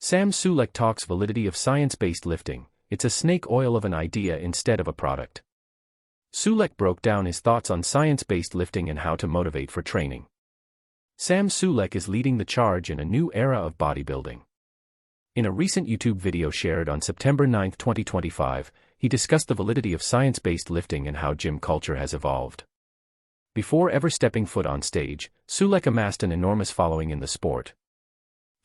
Sam Sulek talks validity of science-based lifting. It's a snake oil of an idea instead of a product. Sulek broke down his thoughts on science-based lifting and how to motivate for training. Sam Sulek is leading the charge in a new era of bodybuilding. In a recent YouTube video shared on September 9, 2025, he discussed the validity of science-based lifting and how gym culture has evolved. Before ever stepping foot on stage, Sulek amassed an enormous following in the sport.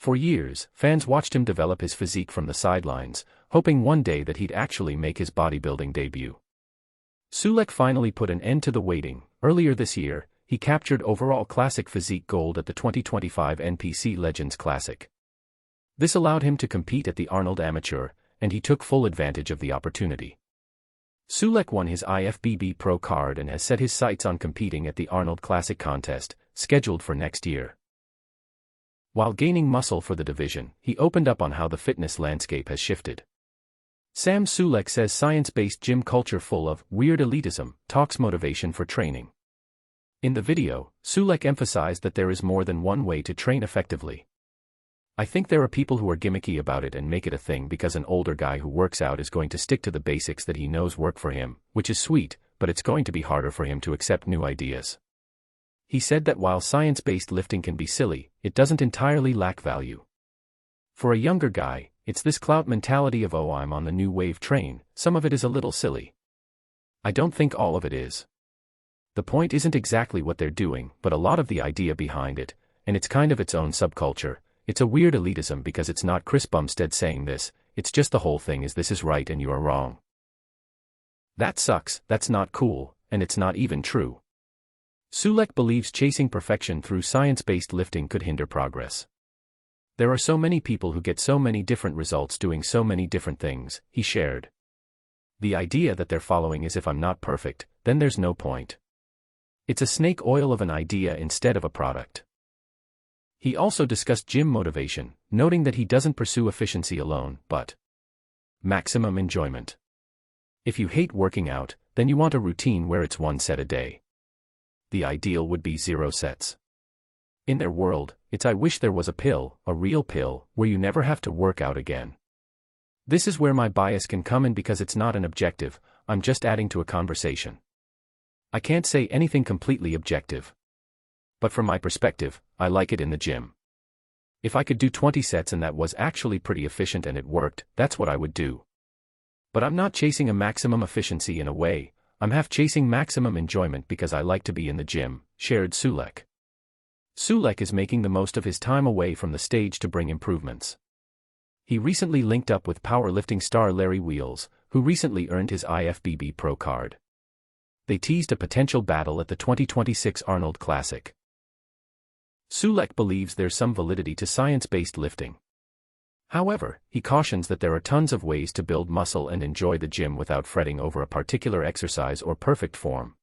For years, fans watched him develop his physique from the sidelines, hoping one day that he'd actually make his bodybuilding debut. Sulek finally put an end to the waiting. Earlier this year, he captured overall classic physique gold at the 2025 NPC Legends Classic. This allowed him to compete at the Arnold Amateur, and he took full advantage of the opportunity. Sulek won his IFBB Pro card and has set his sights on competing at the Arnold Classic contest, scheduled for next year. While gaining muscle for the division, he opened up on how the fitness landscape has shifted. Sam Sulek says science-based gym culture full of weird elitism talks motivation for training. In the video, Sulek emphasized that there is more than one way to train effectively. I think there are people who are gimmicky about it and make it a thing because an older guy who works out is going to stick to the basics that he knows work for him, which is sweet, but it's going to be harder for him to accept new ideas. He said that while science-based lifting can be silly, it doesn't entirely lack value. For a younger guy, it's this clout mentality of "oh, I'm on the new wave train." Some of it is a little silly. I don't think all of it is. The point isn't exactly what they're doing, but a lot of the idea behind it, and it's kind of its own subculture. It's a weird elitism because it's not Chris Bumstead saying this, it's just the whole thing is this is right and you are wrong. That sucks, that's not cool, and it's not even true. Sulek believes chasing perfection through science-based lifting could hinder progress. There are so many people who get so many different results doing so many different things, he shared. The idea that they're following is if I'm not perfect, then there's no point. It's a snake oil of an idea instead of a product. He also discussed gym motivation, noting that he doesn't pursue efficiency alone, but maximum enjoyment. If you hate working out, then you want a routine where it's one set a day. The ideal would be 0 sets. In their world, it's I wish there was a pill, a real pill, where you never have to work out again. This is where my bias can come in because it's not an objective, I'm just adding to a conversation. I can't say anything completely objective. But from my perspective, I like it in the gym. If I could do 20 sets and that was actually pretty efficient and it worked, that's what I would do. But I'm not chasing a maximum efficiency in a way, I'm half chasing maximum enjoyment because I like to be in the gym, shared Sulek. Sulek is making the most of his time away from the stage to bring improvements. He recently linked up with powerlifting star Larry Wheels, who recently earned his IFBB Pro card. They teased a potential battle at the 2026 Arnold Classic. Sulek believes there's some validity to science-based lifting. However, he cautions that there are tons of ways to build muscle and enjoy the gym without fretting over a particular exercise or perfect form.